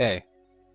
Hey,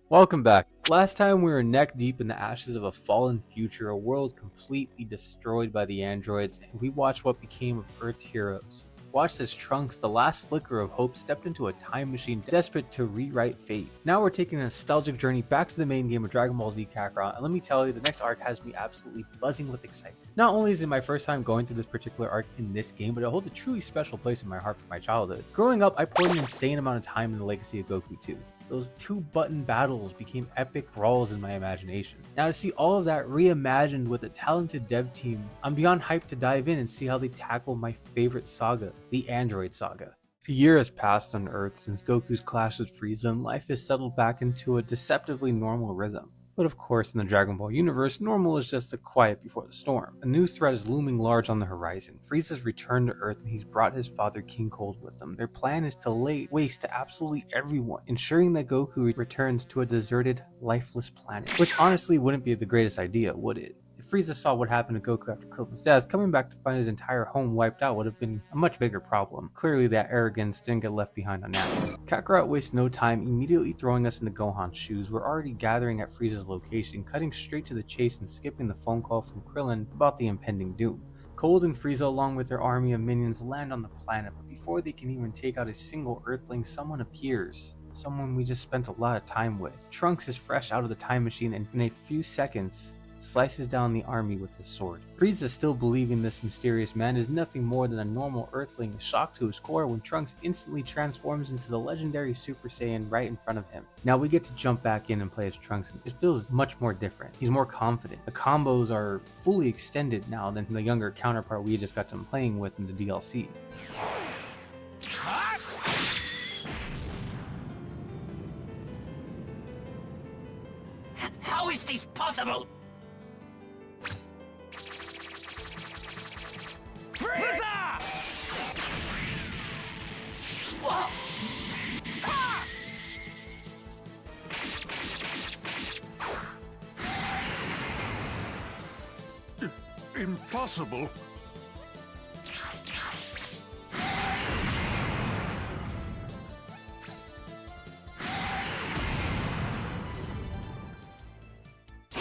welcome back. Last time we were neck deep in the ashes of a fallen future, a world completely destroyed by the androids, and we watched what became of Earth's heroes. Watched as Trunks, the last flicker of hope, stepped into a time machine desperate to rewrite fate. Now we're taking a nostalgic journey back to the main game of Dragon Ball Z Kakarot, and let me tell you, the next arc has me absolutely buzzing with excitement. Not only is it my first time going through this particular arc in this game, but it holds a truly special place in my heart for my childhood. Growing up, I poured an insane amount of time in the legacy of Goku 2. Those two-button battles became epic brawls in my imagination. Now to see all of that reimagined with a talented dev team, I'm beyond hyped to dive in and see how they tackle my favorite saga, the Android Saga. A year has passed on Earth since Goku's clash with Frieza, and life has settled back into a deceptively normal rhythm. But of course, in the Dragon Ball universe, normal is just the quiet before the storm. A new threat is looming large on the horizon. Frieza's returned to Earth and he's brought his father King Cold with him. Their plan is to lay waste to absolutely everyone, ensuring that Goku returns to a deserted, lifeless planet. Which honestly wouldn't be the greatest idea, would it? If Frieza saw what happened to Goku after Krillin's death, coming back to find his entire home wiped out would have been a much bigger problem. Clearly that arrogance didn't get left behind on that. Kakarot wastes no time immediately throwing us into Gohan's shoes. We're already gathering at Frieza's location, cutting straight to the chase and skipping the phone call from Krillin about the impending doom. Cold and Frieza along with their army of minions land on the planet, but before they can even take out a single Earthling, someone appears. Someone we just spent a lot of time with. Trunks is fresh out of the time machine and in a few seconds slices down the army with his sword. Frieza, still believing this mysterious man is nothing more than a normal Earthling, is shocked to his core when Trunks instantly transforms into the legendary Super Saiyan right in front of him. Now we get to jump back in and play as Trunks, and it feels much more different. He's more confident. The combos are fully extended now than the younger counterpart we just got done playing with in the DLC. How is this possible? Frieza! Whoa! Ha! Impossible.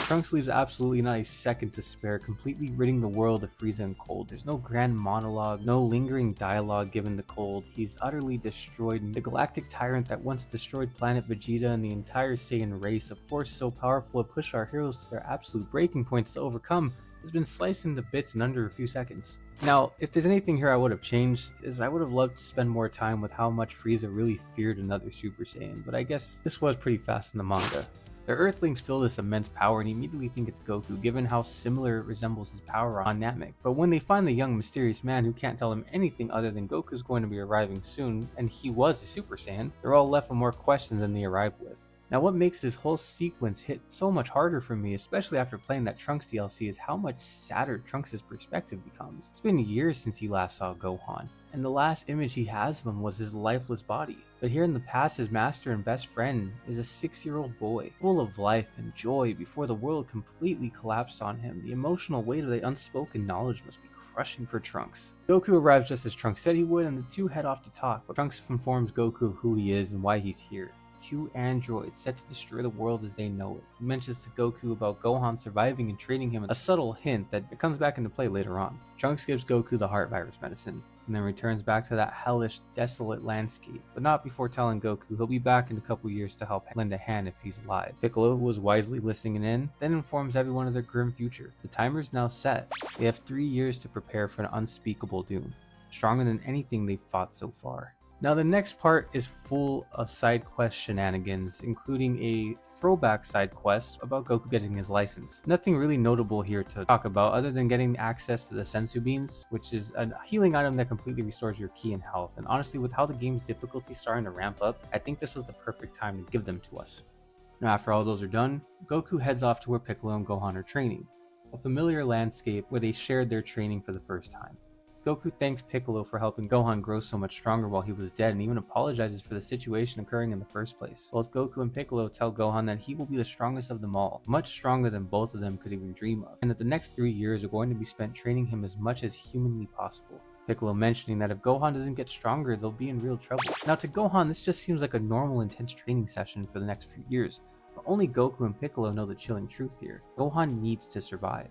Trunks leaves absolutely not a second to spare, completely ridding the world of Frieza and Cold. There's no grand monologue, no lingering dialogue given to Cold. He's utterly destroyed. The galactic tyrant that once destroyed planet Vegeta and the entire Saiyan race, a force so powerful it pushed our heroes to their absolute breaking points to overcome, has been sliced into bits in under a few seconds. Now, if there's anything here I would have changed, is I would have loved to spend more time with how much Frieza really feared another Super Saiyan, but I guess this was pretty fast in the manga. The Earthlings feel this immense power and immediately think it's Goku, given how similar it resembles his power on Namek. But when they find the young mysterious man who can't tell them anything other than Goku's going to be arriving soon, and he was a Super Saiyan, they're all left with more questions than they arrived with. Now what makes this whole sequence hit so much harder for me, especially after playing that Trunks DLC, is how much sadder Trunks' perspective becomes. It's been years since he last saw Gohan, and the last image he has of him was his lifeless body. But here in the past, his master and best friend is a 6-year-old boy, full of life and joy before the world completely collapsed on him. The emotional weight of the unspoken knowledge must be crushing for Trunks. Goku arrives just as Trunks said he would, and the two head off to talk, but Trunks informs Goku of who he is and why he's here. Two androids set to destroy the world as they know it. He mentions to Goku about Gohan surviving and training him, a subtle hint that comes back into play later on. Trunks gives Goku the heart virus medicine, and then returns back to that hellish, desolate landscape, but not before telling Goku he'll be back in a couple years to help lend a hand if he's alive. Piccolo, who was wisely listening in, then informs everyone of their grim future. The timer's now set. They have 3 years to prepare for an unspeakable doom, stronger than anything they've fought so far. Now the next part is full of side quest shenanigans, including a throwback side quest about Goku getting his license. Nothing really notable here to talk about other than getting access to the sensu beans, which is a healing item that completely restores your ki and health. And honestly, with how the game's difficulty is starting to ramp up, I think this was the perfect time to give them to us. Now after all those are done, Goku heads off to where Piccolo and Gohan are training, a familiar landscape where they shared their training for the first time. Goku thanks Piccolo for helping Gohan grow so much stronger while he was dead and even apologizes for the situation occurring in the first place. Both Goku and Piccolo tell Gohan that he will be the strongest of them all, much stronger than both of them could even dream of, and that the next 3 years are going to be spent training him as much as humanly possible. Piccolo mentioning that if Gohan doesn't get stronger, they'll be in real trouble. Now to Gohan, this just seems like a normal intense training session for the next few years, but only Goku and Piccolo know the chilling truth here. Gohan needs to survive.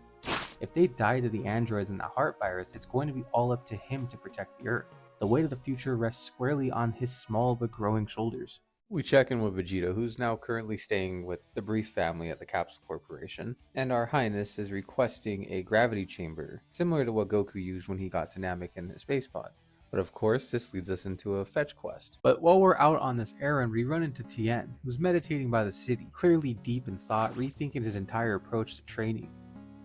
If they die to the androids and the heart virus, it's going to be all up to him to protect the Earth. The weight of the future rests squarely on his small but growing shoulders. We check in with Vegeta, who's now currently staying with the Brief family at the Capsule Corporation, and Our Highness is requesting a gravity chamber, similar to what Goku used when he got to Namek in his space pod. But of course, this leads us into a fetch quest. But while we're out on this errand, we run into Tien, who's meditating by the city, clearly deep in thought, rethinking his entire approach to training.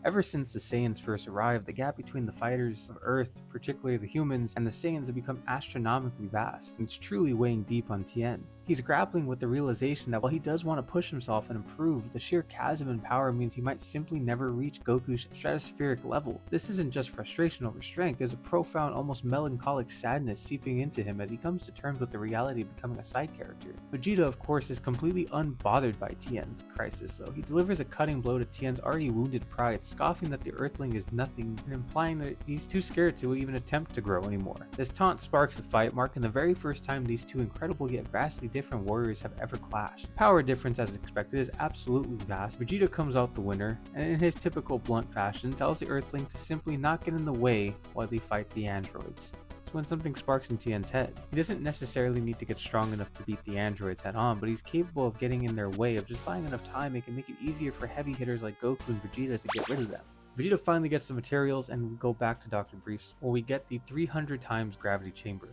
Ever since the Saiyans first arrived, the gap between the fighters of Earth, particularly the humans, and the Saiyans have become astronomically vast, and it's truly weighing deep on Tien. He's grappling with the realization that while he does want to push himself and improve, the sheer chasm in power means he might simply never reach Goku's stratospheric level. This isn't just frustration over strength, there's a profound, almost melancholic sadness seeping into him as he comes to terms with the reality of becoming a side character. Vegeta, of course, is completely unbothered by Tien's crisis, though. He delivers a cutting blow to Tien's already wounded pride, scoffing that the Earthling is nothing and implying that he's too scared to even attempt to grow anymore. This taunt sparks a fight, marking the very first time these two incredible yet vastly different warriors have ever clashed. Power difference, as expected, is absolutely vast. Vegeta comes out the winner, and in his typical blunt fashion, tells the Earthling to simply not get in the way while they fight the androids. When something sparks in Tien's head. He doesn't necessarily need to get strong enough to beat the androids head on, but he's capable of getting in their way of just buying enough time and can make it easier for heavy hitters like Goku and Vegeta to get rid of them. Vegeta finally gets the materials and we go back to Dr. Brief's, where we get the 300 times gravity chamber.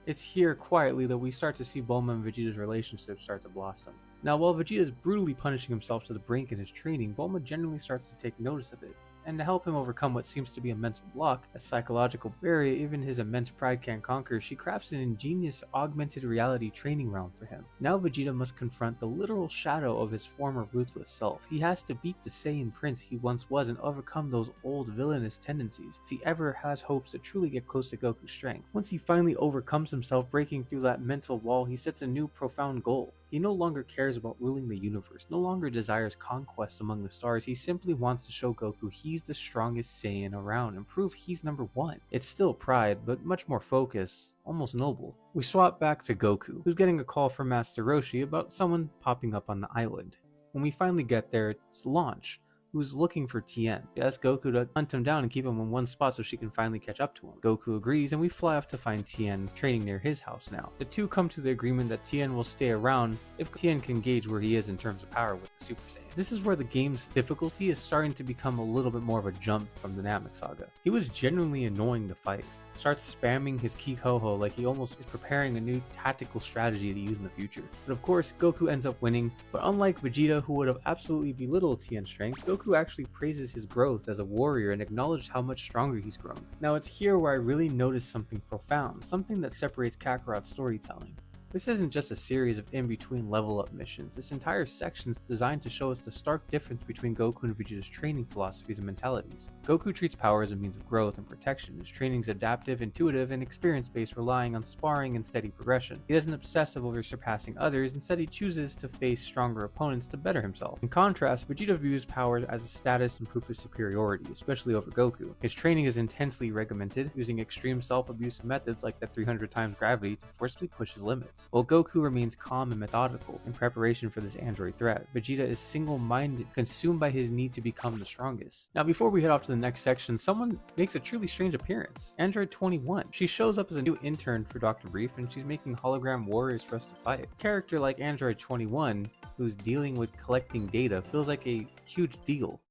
It's here quietly that we start to see Bulma and Vegeta's relationship start to blossom. Now while Vegeta is brutally punishing himself to the brink in his training, Bulma generally starts to take notice of it. And to help him overcome what seems to be a mental block, a psychological barrier even his immense pride can't conquer, she crafts an ingenious augmented reality training realm for him. Now Vegeta must confront the literal shadow of his former ruthless self. He has to beat the Saiyan prince he once was and overcome those old villainous tendencies if he ever has hopes to truly get close to Goku's strength. Once he finally overcomes himself, breaking through that mental wall, he sets a new profound goal. He no longer cares about ruling the universe, no longer desires conquest among the stars. He simply wants to show Goku he's the strongest Saiyan around and prove he's number one. It's still pride, but much more focus, almost noble. We swap back to Goku, who's getting a call from Master Roshi about someone popping up on the island. When we finally get there, it's Launch, who's looking for Tien. She asks Goku to hunt him down and keep him in one spot so she can finally catch up to him. Goku agrees and we fly off to find Tien training near his house now. The two come to the agreement that Tien will stay around if Tien can gauge where he is in terms of power with the Super Saiyan. This is where the game's difficulty is starting to become a little bit more of a jump from the Namek Saga. He was genuinely annoying to fight. Starts spamming his ki ho like he almost is preparing a new tactical strategy to use in the future. But of course, Goku ends up winning, but unlike Vegeta, who would have absolutely belittled Tien's strength, Goku actually praises his growth as a warrior and acknowledged how much stronger he's grown. Now it's here where I really noticed something profound, something that separates Kakarot's storytelling. This isn't just a series of in-between level-up missions. This entire section is designed to show us the stark difference between Goku and Vegeta's training philosophies and mentalities. Goku treats power as a means of growth and protection. His training is adaptive, intuitive, and experience-based, relying on sparring and steady progression. He doesn't obsess over surpassing others, instead he chooses to face stronger opponents to better himself. In contrast, Vegeta views power as a status and proof of superiority, especially over Goku. His training is intensely regimented, using extreme self-abuse methods like the 300 times gravity to forcibly push his limits. While Goku remains calm and methodical in preparation for this android threat, Vegeta is single-minded, consumed by his need to become the strongest. Now before we head off to the next section, someone makes a truly strange appearance. Android 21. She shows up as a new intern for Dr. Brief and she's making hologram warriors for us to fight. A character like Android 21, who's dealing with collecting data, feels like a huge deal.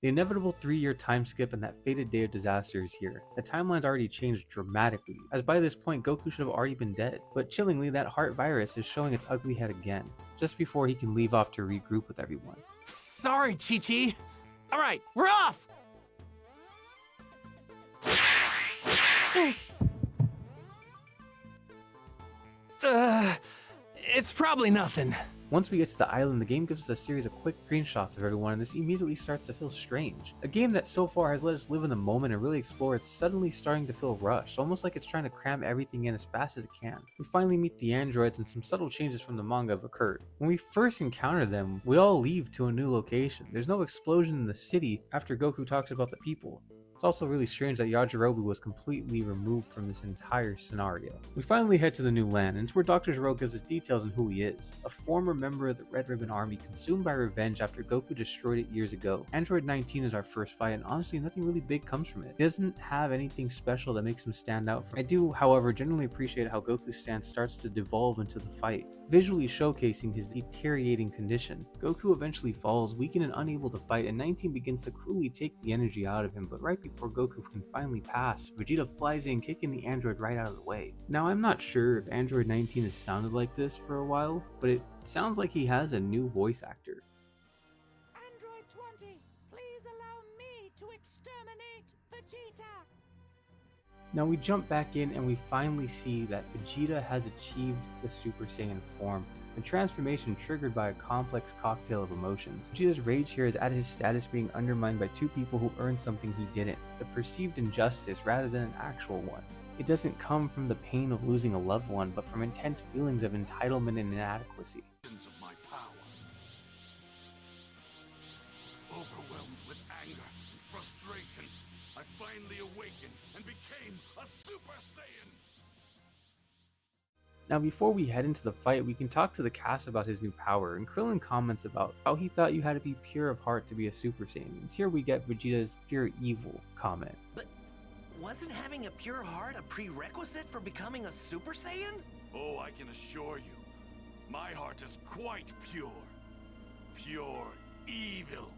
The inevitable 3-year time skip and that fated day of disaster is here. The timeline's already changed dramatically, as by this point Goku should have already been dead. But chillingly, that heart virus is showing its ugly head again, just before he can leave off to regroup with everyone. Sorry, Chi-Chi. All right, we're off! It's probably nothing. Once we get to the island, the game gives us a series of quick screenshots of everyone, and this immediately starts to feel strange. A game that so far has let us live in the moment and really explore, it's suddenly starting to feel rushed, almost like it's trying to cram everything in as fast as it can. We finally meet the androids and some subtle changes from the manga have occurred. When we first encounter them, we all leave to a new location. There's no explosion in the city after Goku talks about the people. It's also really strange that Yajirobe was completely removed from this entire scenario. We finally head to the new land, and it's where Dr. Gero gives us details on who he is. A former member of the Red Ribbon Army consumed by revenge after Goku destroyed it years ago. Android 19 is our first fight, and honestly nothing really big comes from it. He doesn't have anything special that makes him stand out. I do, however, generally appreciate how Goku's stance starts to devolve into the fight, visually showcasing his deteriorating condition. Goku eventually falls, weakened and unable to fight, and 19 begins to cruelly take the energy out of him, but right before Goku can finally pass, Vegeta flies in, kicking the android right out of the way. Now, I'm not sure if Android 19 has sounded like this for a while, but it sounds like he has a new voice actor. Android 20, please allow me to exterminate Vegeta! Now we jump back in and we finally see that Vegeta has achieved the Super Saiyan form, a transformation triggered by a complex cocktail of emotions. Vegeta's rage here is at his status being undermined by two people who earned something he didn't, the perceived injustice rather than an actual one. It doesn't come from the pain of losing a loved one, but from intense feelings of entitlement and inadequacy. Of my power. Overwhelmed with anger and frustration, I finally awakened and became a Super Saiyan! Now before we head into the fight, we can talk to the cast about his new power, and Krillin comments about how he thought you had to be pure of heart to be a Super Saiyan, and here we get Vegeta's pure evil comment. But wasn't having a pure heart a prerequisite for becoming a Super Saiyan? Oh, I can assure you, my heart is quite pure. Pure evil.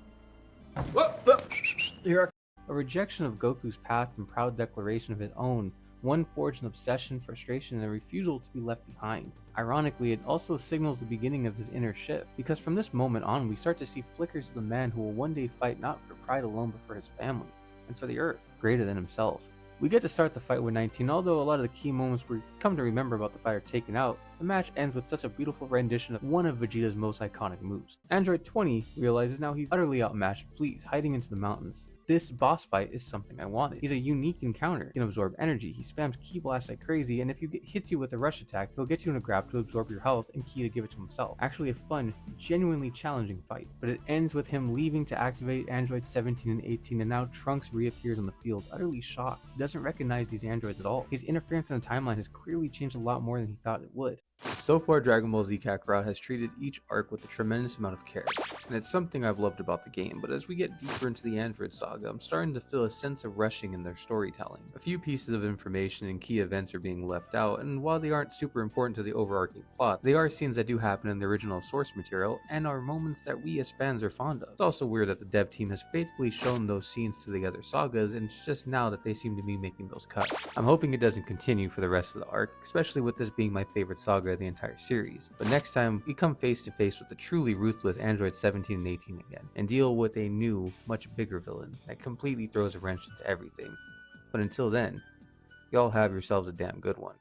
A rejection of Goku's path and proud declaration of his own, one forged an obsession, frustration, and a refusal to be left behind. Ironically, it also signals the beginning of his inner shift, because from this moment on we start to see flickers of the man who will one day fight not for pride alone but for his family, and for the Earth, greater than himself. We get to start the fight with 19, although a lot of the key moments we come to remember about the fight are taken out. The match ends with such a beautiful rendition of one of Vegeta's most iconic moves. Android 20 realizes now he's utterly outmatched and flees, hiding into the mountains. This boss fight is something I wanted. He's a unique encounter. He can absorb energy, he spams Ki Blast like crazy, and if he hits you with a rush attack, he'll get you in a grab to absorb your health and Ki to give it to himself. Actually a fun, genuinely challenging fight. But it ends with him leaving to activate Android 17 and 18, and now Trunks reappears on the field, utterly shocked. He doesn't recognize these androids at all. His interference in the timeline has clearly changed a lot more than he thought it would. So far, Dragon Ball Z Kakarot has treated each arc with a tremendous amount of care, and it's something I've loved about the game, but as we get deeper into the Android Saga, I'm starting to feel a sense of rushing in their storytelling. A few pieces of information and key events are being left out, and while they aren't super important to the overarching plot, they are scenes that do happen in the original source material, and are moments that we as fans are fond of. It's also weird that the dev team has faithfully shown those scenes to the other sagas, and it's just now that they seem to be making those cuts. I'm hoping it doesn't continue for the rest of the arc, especially with this being my favorite saga of the entire series. But next time, we come face to face with the truly ruthless Android 17 and 18 again, and deal with a new, much bigger villain that completely throws a wrench into everything. But until then, y'all have yourselves a damn good one.